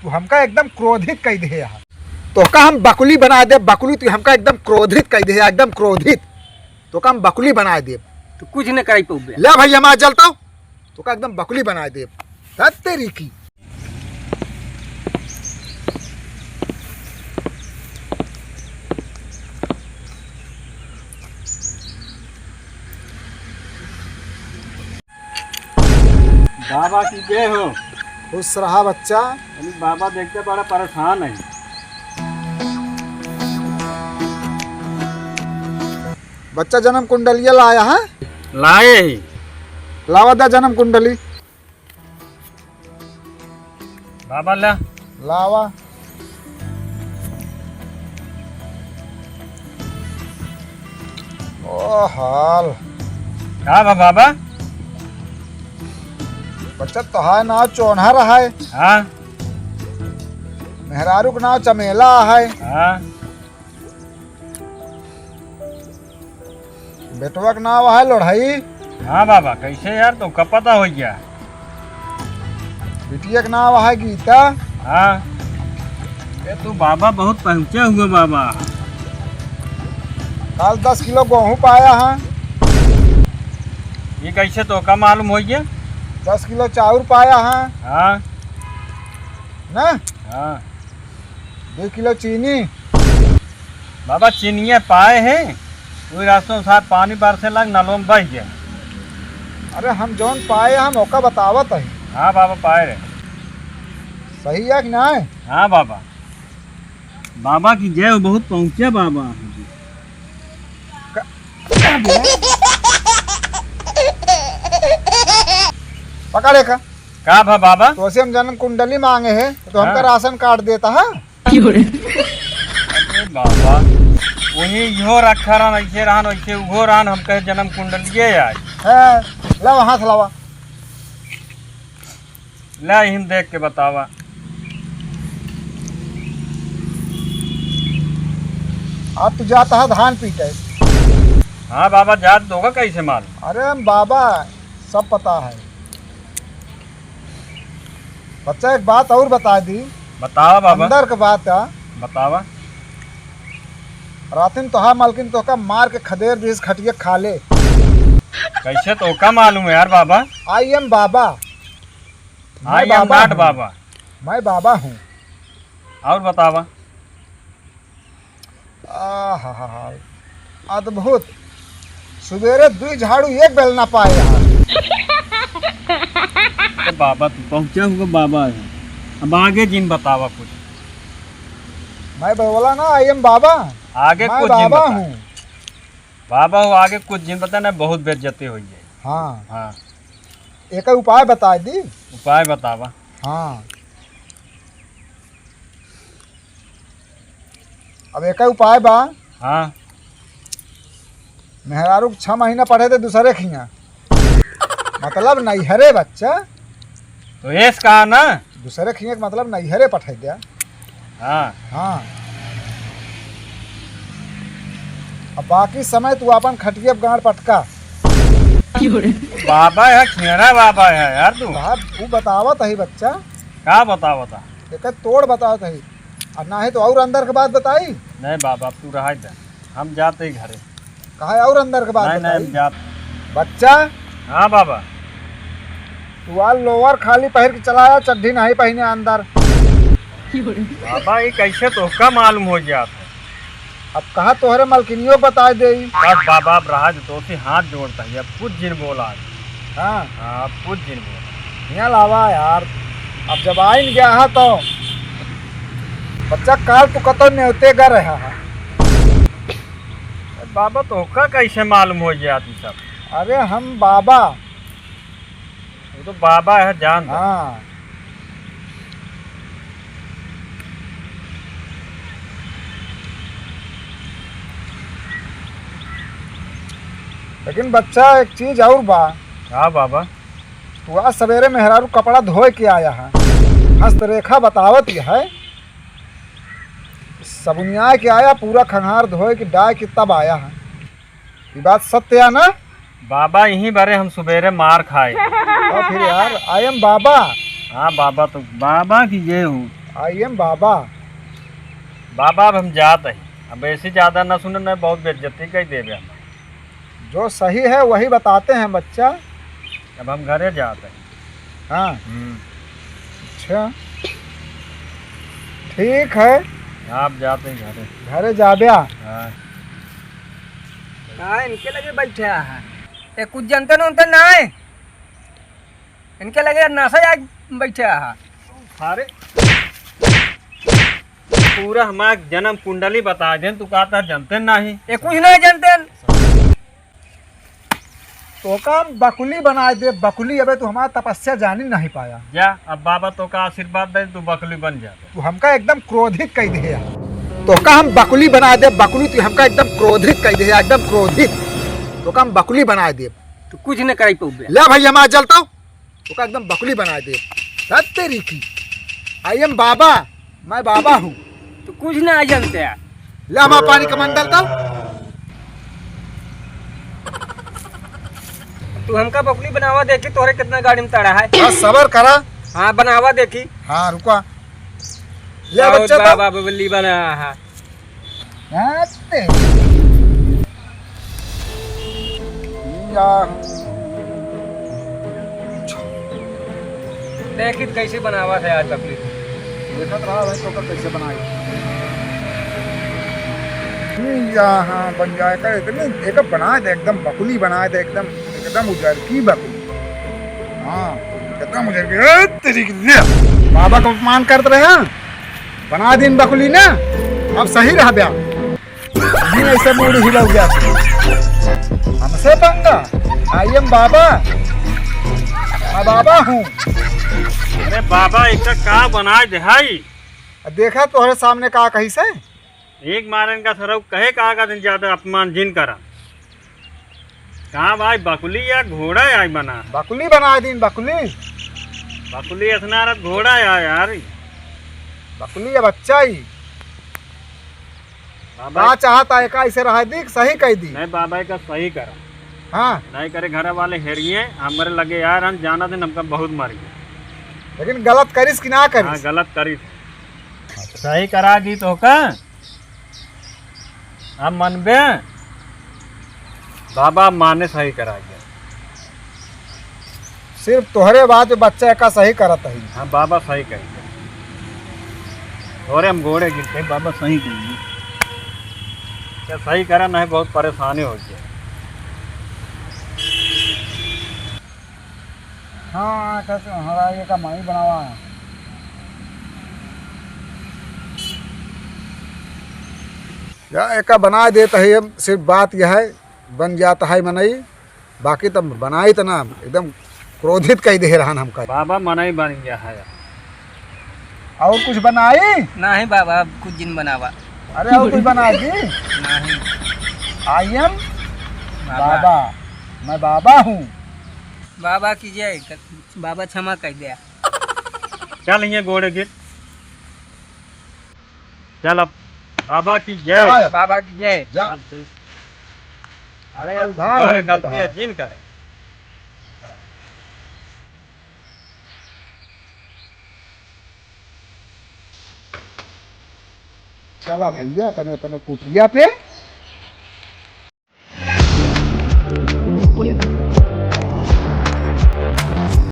तू हमका एकदम क्रोधित कह दे यहाँ। तो का हम बकुली बना दे, बकुली तू हमका एकदम क्रोधित कह दे, एकदम क्रोधित। तो का हम बकुली बना दे, तो कुछ न कराई पौ ले भैया मैं चलता हूँ। तो का एकदम बकुली बना दे तेरी की। बाबा की जय हो। खुश रहा बच्चा। बाबा देखते बड़ा परेशान है। बच्चा जन्म कुंडलिया लाया है? लाए ही। लावा दा जन्म कुंडली। बाबा ला लावा। ओ हाल का बा बाबा? बच्चा तोहार नाव चौन्हा रहा है, हाँ मेहरारू का नाव चमेला है, हाँ बेटवा का नाव है लोढ़ाई, हाँ बाबा कैसे यार तो कब पता हो गया? बिटिया का नाव है गीता। हाँ ये तो बाबा बहुत पहुँचे हुए बाबा। कल 10 किलो गेहूँ पाया है। ये कैसे तो का मालूम हो गया? 10 किलो चाउर पाया है हाँ ना। हाँ 2 किलो चीनी। बाबा चीनिया पाए हैं वही रास्तों साथ पानी बरसे लग नलों में बह गया। अरे हम जौन पाए हम ओका बतावत है। हाँ बाबा पाए रहे। सही है कि नहीं? हाँ बाबा। बाबा की जय हो, बहुत पहुँचे बाबा। पकड़े का भा बाबा? तो ऐसे हम जन्म कुंडली मांगे हैं तो हमका हाँ। राशन कार्ड देता है। अरे बाबा वही इहो रखा रहन ऐसे रहन वैसे उहो रहन, हम कहे जन्म कुंडलिए आज है ला हाथ लावा। ला हिम देख के बतावा। अब तू जाता है धान पीटे। हाँ बाबा जात दोगा कैसे मालूम? अरे हम बाबा सब पता है। बच्चा एक बात और बता दी, बतावा बाबा। अंदर का बात है। बतावा। रातिन तो हाँ मालकिन तो का मार के खदेर दी खटिया खा ले। कैसे तो का मालूम है यार बाबा? आई एम बाबा। आई एम नॉट बाबा। मैं बाबा हूँ। और बतावा। अद्भुत। सवेरे 2 झाड़ू एक बेल ना पाए यहाँ। तो बाबा तू पहुँचे होगा बाबा। अब आगे जिन बतावा कुछ। मैं बोला ना आई एम बाबा। आगे मैं कुछ जिन बाबा बता। हूँ। बाबा हो आगे कुछ जिन बता ना, बहुत बेइज्जती हुई है। हाँ हाँ एक उपाय बता दी। उपाय बतावा। हाँ अब एक उपाय बा। हाँ मेहरारू 6 महीना पढ़े थे दूसरे खिया, मतलब नैहरे बच्चा। तो ऐस कहा ना दूसरे खिया के मतलब नैहरे पठाई दिया। हाँ हाँ अब बाकी समय तू अपन खटिया गाड़ पटका। बाबा है खेरा बाबा है यार तू। तू बतावत है बच्चा। क्या बता बता? एक तोड़ बतावत है और ना है तो और अंदर के बात बताई। नहीं बाबा तू रहा दे, हम जाते ही घरे। कहा और अंदर के बात नहीं नहीं हम बताई। जाते। बच्चा हाँ बाबा। तू आज लोअर खाली पहन के चलाया, चड्ढी नहीं पहने अंदर। बाबा ये कैसे तो का मालूम हो गया? अब कहा तोहरे मलकिनियों बता दे। बस बाबा अब रहा तो से हाथ जोड़ता है, अब कुछ जिन बोला। हाँ हाँ अब कुछ जिन बोला। यहाँ लावा यार। अब जब आइन गया है तो बच्चा काल तू कतो न्योते गा रहा है। बाबा तो का कैसे मालूम हो गया तू सब? अरे हम बाबा। वो तो बाबा है जान। हाँ लेकिन बच्चा एक चीज और बा। हाँ बाबा। तू आज सवेरे मेहरारू कपड़ा धोए के आया है, हस्तरेखा बतावत ही है। सबुनिया के आया, पूरा खंगार धोए के डाय के तब आया है। ये बात सत्य है ना? बाबा यहीं बारे हम सवेरे मार खाए। और फिर यार आई एम बाबा। हाँ बाबा तो बाबा की ये हूँ। आई एम बाबा। बाबा अब हम जात है, अब ऐसे ज्यादा ना सुन न बहुत बेइज्जती कही देवे हम। जो सही है वही बताते हैं बच्चा। अब हम घरे जाते हैं। हाँ अच्छा ठीक है, आप जाते हैं घरे। घरे जाब्या। हाँ कहा इनके लगे बैठे है ये कुछ जनता उनता ना है, इनके लगे नशा आज बैठे है। अरे पूरा हमारा जन्म कुंडली बता दें, तू कहता जानते नहीं। ये कुछ नहीं जानते। तो काम बकुली बना दे बकुली। अबे तू हमारा तपस्या जान ही नहीं पाया। जा अब बाबा तो का आशीर्वाद दे, तू बकली बन जा। तू हमका एकदम क्रोधित कह दे यार। तो का हम बकुली बना दे बकुली, तू हमका एकदम क्रोधित कह दे एकदम क्रोधित। तो का हम बकुली बना दे। तो कुछ नहीं कराई पौबे। ले भाई हमारा जलता हूँ, तो का एकदम बकुली बना दे। तेरी की आई एम बाबा, मैं बाबा हूँ। तो कुछ नहीं जानते हैं। ले हमारा पानी का मंडल डाल। तू हमका बकली बनावा देखी तोहरे कितना गाड़ी में तड़ा है। बस सबर करा। हाँ बनावा देखी। हाँ रुका। ले बहुत बच्चा तो। बाबा बबली बना है। हाँ, तेरी। या, देखी तो कैसे बनावा है आज बकली। देखा तो रहा भाई तो कैसे बनाई। यहाँ बन जाएगा एक बना दे एकदम बकुली बना दे एकदम एकदम उजर की बकुली। हाँ एकदम उजर की। ए, तेरी की ले। बाबा का अपमान करते रहे हैं। बना दिन बकुली ना, अब सही रहा ब्याह। नहीं ऐसे मूड हिला गया हमसे पंगा। आई एम बाबा, मैं बाबा हूँ। अरे बाबा एक का बना दे हाई। देखा तोहरे सामने कहा कहीं से एक मारन का सरव कहे कहा का दिन ज्यादा अपमान जिन करा। कहाँ भाई बकुली या घोड़ा है बना। बकुली बना दिन बकुली। बकुली असनारत घोड़ा है यार। बकुली या बच्चा ही बाबा ना चाहता है का ऐसे रहा दी सही कह दी। नहीं बाबा का सही करा, हाँ नहीं करे घर वाले हेरिए हमारे लगे यार हम जाना दिन हमका बहुत मारी। लेकिन गलत करिस कि ना हाँ करिस। गलत करी सही करा दी तो का हम मनबे। बाबा माने सही करा गया। सिर्फ तोहरे बात पे बच्चा का सही करत है। हाँ बाबा सही कही और हम घोड़े गिरते बाबा सही कही। क्या सही करा नहीं बहुत परेशानी हो गया। हाँ कैसे हमारा ये का माई बनावा है। या एक बना देता है, सिर्फ बात यह है बन जाता है मनई। बाकी तो बनाई तो ना एकदम क्रोधित कह दे रहा हमका। बाबा मना ही बन गया है। और कुछ बनाई। नहीं बाबा अब कुछ दिन बनावा। अरे और कुछ बना दी। नहीं आई एम बाबा बाबा, मैं बाबा हूँ। बाबा की जय। बाबा क्षमा कर दिया। चल ये घोड़े गिर चल अब बाबा की जय। बाबा की जय। जा। अरे गलती है जिन करे। चला भैया कने कने कुटिया पे।